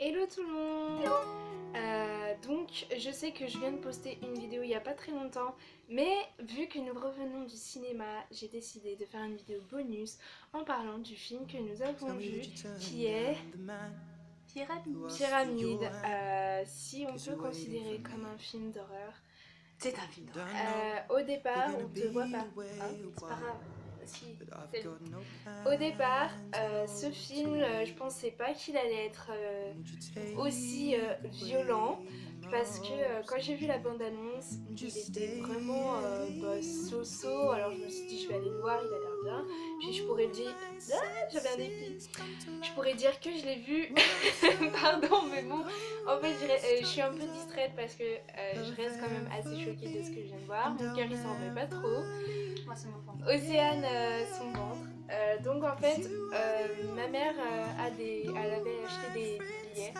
Hello tout le monde. Donc je sais que je viens de poster une vidéo il n'y a pas très longtemps, mais vu que nous revenons du cinéma, j'ai décidé de faire une vidéo bonus en parlant du film que nous avons vu, qui est Pyramide. Si on peut considérer comme un film d'horreur. C'est un film d'horreur. Au départ, on te voit pas, hein, c'est pas grave. Si, c'est bon. Au départ, ce film, je pensais pas qu'il allait être aussi violent parce que quand j'ai vu la bande-annonce, il était vraiment so-so. Alors je me suis dit, je vais aller le voir, il a l'air bien. Puis je pourrais dire, ah, j'avais un épi. Je pourrais dire que je l'ai vu, pardon, mais bon, en fait, je suis un peu distraite parce que je reste quand même assez choquée de ce que je viens de voir. Mon cœur il s'en remet pas trop. Moi, c'est mon ventre. Océane, son ventre. Donc en fait, ma mère elle avait acheté des billets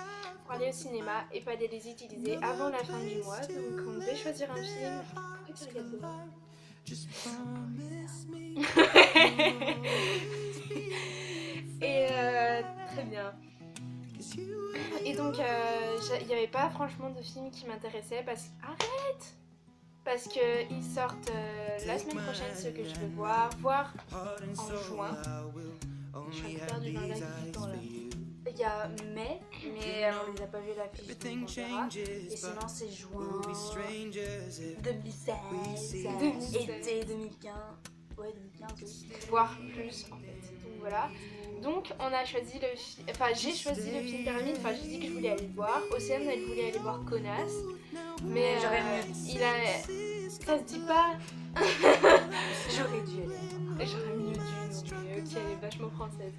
pour aller au cinéma et fallait les utiliser avant la fin du mois. Donc on devait choisir un film. Pourquoi tu regardes dehors? Et très bien. Et donc il n'y avait pas franchement de film qui m'intéressait parce que... Arrête! Parce qu'ils sortent la semaine prochaine, ceux que je veux voir en juin. Je suis un peu perdue dans la vie dans là. Il y a mai, mais on les a pas vu l'affiche, donc on verra. Et sinon, c'est juin 2016, été 2015. Ouais, 2015, oui. Voire plus en fait. Donc voilà. Donc on a choisi le film. Enfin, j'ai choisi le film Pyramide. Enfin, j'ai dit que je voulais aller le voir. Océane, elle voulait aller voir Connasse. Mais J'aurais mieux. il a. Ça se dit pas. J'aurais dû aller. J'aurais mieux dû, non mais ok, elle est vachement française.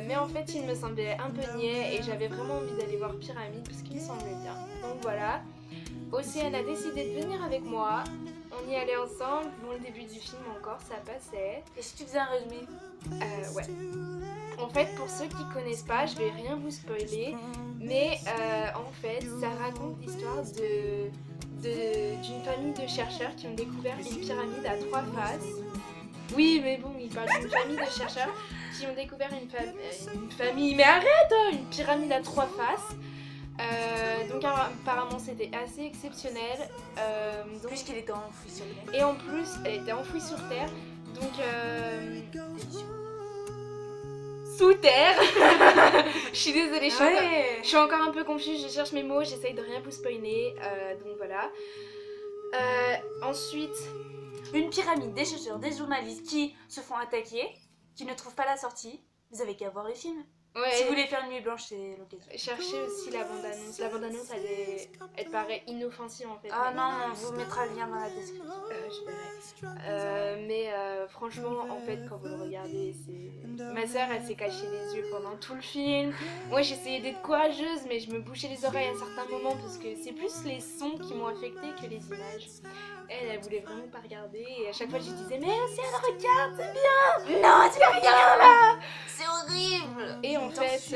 Mais en fait, il me semblait un peu niais et j'avais vraiment envie d'aller voir Pyramide parce qu'il me semblait bien. Donc voilà. Océane a décidé de venir avec moi. On y allait ensemble. Bon, le début du film encore, ça passait. Et si tu faisais un résumé? Ouais. En fait, pour ceux qui connaissent pas, je vais rien vous spoiler, mais en fait, ça raconte l'histoire d'une famille de chercheurs qui ont découvert une pyramide à 3 faces. Oui, mais bon, il parle d'une famille de chercheurs qui ont découvert une famille. Mais arrête, une pyramide à 3 faces. Donc apparemment c'était assez exceptionnel. Puisqu'il était enfoui sur le terre. Et en plus, elle était enfouie sur terre. Donc sous terre. Je suis désolée, je suis encore un peu confuse, je cherche mes mots, j'essaye de rien vous spoiler. Donc voilà. Ensuite, Une pyramide, des chercheurs, des journalistes qui se font attaquer, qui ne trouvent pas la sortie. Vous avez qu'à voir les films. ouais, Si vous voulez faire une nuit blanche, c'est l'occasion. cherchez aussi la bande-annonce. La bande-annonce, elle paraît inoffensive en fait. Ah mais... non, on vous mettra le lien dans la description. Je verrai. Mais franchement, en fait, quand vous le regardez, c'est... Ma soeur, elle s'est cachée les yeux pendant tout le film. Moi, j'essayais d'être courageuse, mais je me bouchais les oreilles à certains moments parce que c'est plus les sons qui m'ont affectée que les images. Elle voulait vraiment pas regarder et à chaque fois, je disais mais Océane, regarde, c'est bien. Non, tu vas rien là. C'est horrible. Et en fait,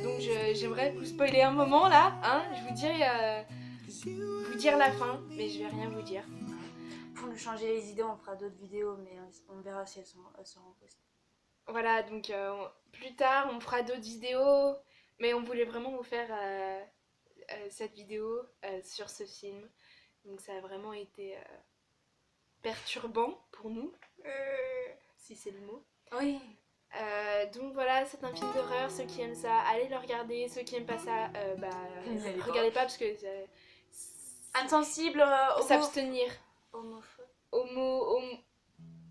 donc j'aimerais vous spoiler un moment là, hein. Je vous dire la fin, mais je vais rien vous dire. Pour nous changer les idées, on fera d'autres vidéos, mais on verra si elles seront postées. Voilà, donc plus tard on fera d'autres vidéos, mais on voulait vraiment vous faire cette vidéo sur ce film. Donc ça a vraiment été perturbant pour nous, si c'est le mot. Oui. Donc voilà, c'est un film d'horreur, ceux qui aiment ça, allez le regarder, ceux qui aiment pas ça, regardez pas parce que Insensible, s'abstenir. homophobe.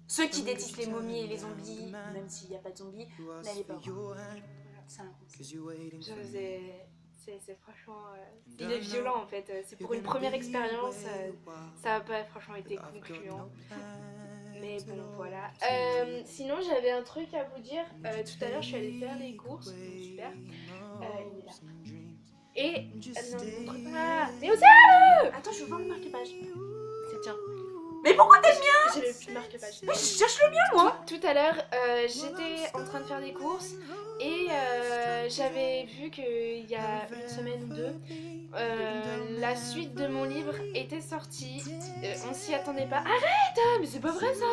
Ceux qui détestent les momies et les zombies, même s'il n'y a pas de zombies, n'allez pas voir. Voilà, c'est un conseil. C'est franchement... il est violent en fait, c'est pour une première expérience, ça n'a pas franchement été concluant. Mais bon, voilà. Sinon, j'avais un truc à vous dire. Tout à l'heure, je suis allée faire les courses. Donc, super. Il est là. Et... non, ne montre pas. Mais Océane! Attends, je veux voir le marque-page. C'est tiens. Mais pourquoi t'aimes bien? J'ai le plus marque-page. Mais je cherche le bien, moi. Tout à l'heure, j'étais en train de faire des courses et j'avais vu qu'il y a une semaine ou deux, la suite de mon livre était sortie. On s'y attendait pas. Arrête, mais c'est pas vrai ça.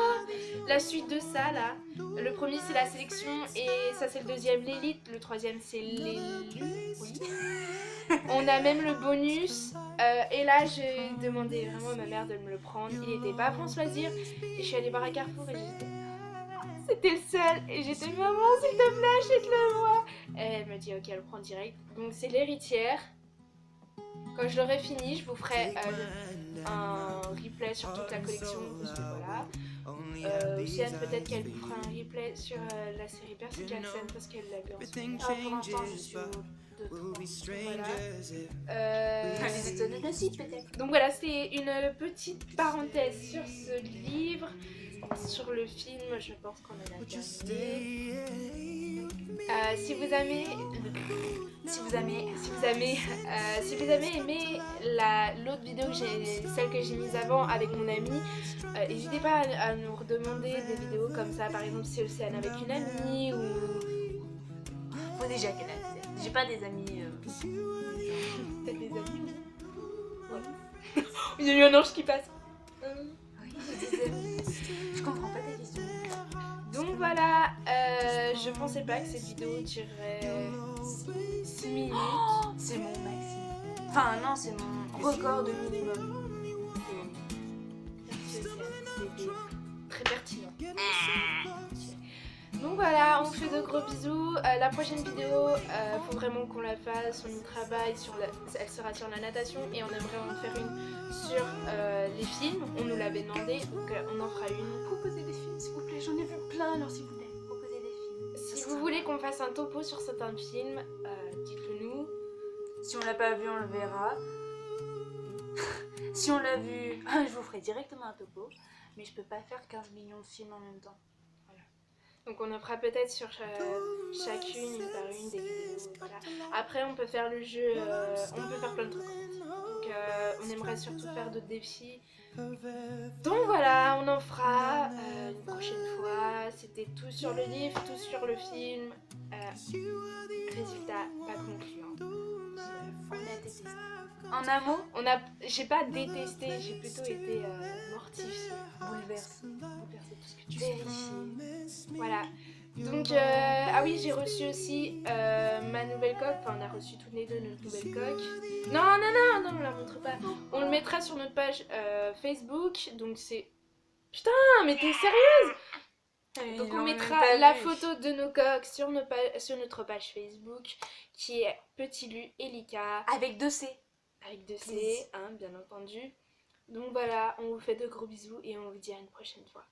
La suite de ça là. Le premier c'est la sélection et ça c'est le deuxième l'élite. Le troisième c'est l'élu. Oui. On a même le bonus. Et là j'ai demandé vraiment à ma mère de me le prendre. Il était pas à France Loisirs. Et je suis allée voir à Carrefour et c'était le seul. Et j'étais maman s'il te plaît achète-le moi. Et elle me dit ok elle le prend direct. Donc c'est l'héritière. Quand je l'aurai fini, je vous ferai un replay sur toute la collection. Parce que voilà. Océane, peut-être qu'elle vous fera un replay sur la série Percy Jackson parce qu'elle l'a lu en ce moment. Pour l'instant, je suis au 2-3. Voilà. Les étoiles de Nassi, peut-être. Donc voilà, c'est une petite parenthèse sur ce livre. Sur le film, je pense qu'on en a terminé. Si vous avez aimé l'autre vidéo que celle que j'ai mise avant avec mon amie, n'hésitez pas à nous redemander des vidéos comme ça, par exemple si Océane avec une amie ou... Faut déjà qu'elle a. J'ai pas des amis. Peut-être des amis. Ouais. Il y a eu un ange qui passe. Oui, j'ai des amis. Je comprends pas ta question. Donc voilà, je pensais pas que cette vidéo durerait 6 minutes. Oh, c'est mon maximum. Enfin, non, c'est mon record de minimum. C'était très pertinent. Donc voilà, on fait de gros bisous. La prochaine vidéo, faut vraiment qu'on la fasse. On y travaille sur elle sera sur la natation et on aimerait en faire une sur les films. On nous l'avait demandé, donc on en fera une. Proposez des films, s'il vous plaît. J'en ai vu plein, alors s'il vous plaît, proposez des films. Si vous voulez qu'on fasse un topo sur certains films, dites-le nous. Si on l'a pas vu, on le verra. Si on l'a vu, je vous ferai directement un topo. Mais je peux pas faire 15 millions de films en même temps. Donc on en fera peut-être sur chacune, une par une, des vidéos. Voilà. Après on peut faire le jeu, on peut faire plein de trucs. Donc on aimerait surtout faire d'autres défis. Donc voilà, on en fera une prochaine fois. C'était tout sur le livre, tout sur le film. Résultat pas concluant. On a détesté. En un mot, j'ai pas détesté, j'ai plutôt été mortifiée. bouleversé tout ce que tu Vérifié. Voilà. Donc, ah oui, j'ai reçu aussi ma nouvelle coque. Enfin, on a reçu toutes les deux notre nouvelle coque. Non, on la montre pas. On le mettra sur notre page Facebook. Donc, c'est. Putain, mais t'es sérieuse? Donc, on mettra la photo de nos coques sur notre page Facebook qui est Petit Lu et Lika. Avec 2 C. Avec 2 C, hein, bien entendu. Donc voilà, on vous fait de gros bisous et on vous dit à une prochaine fois.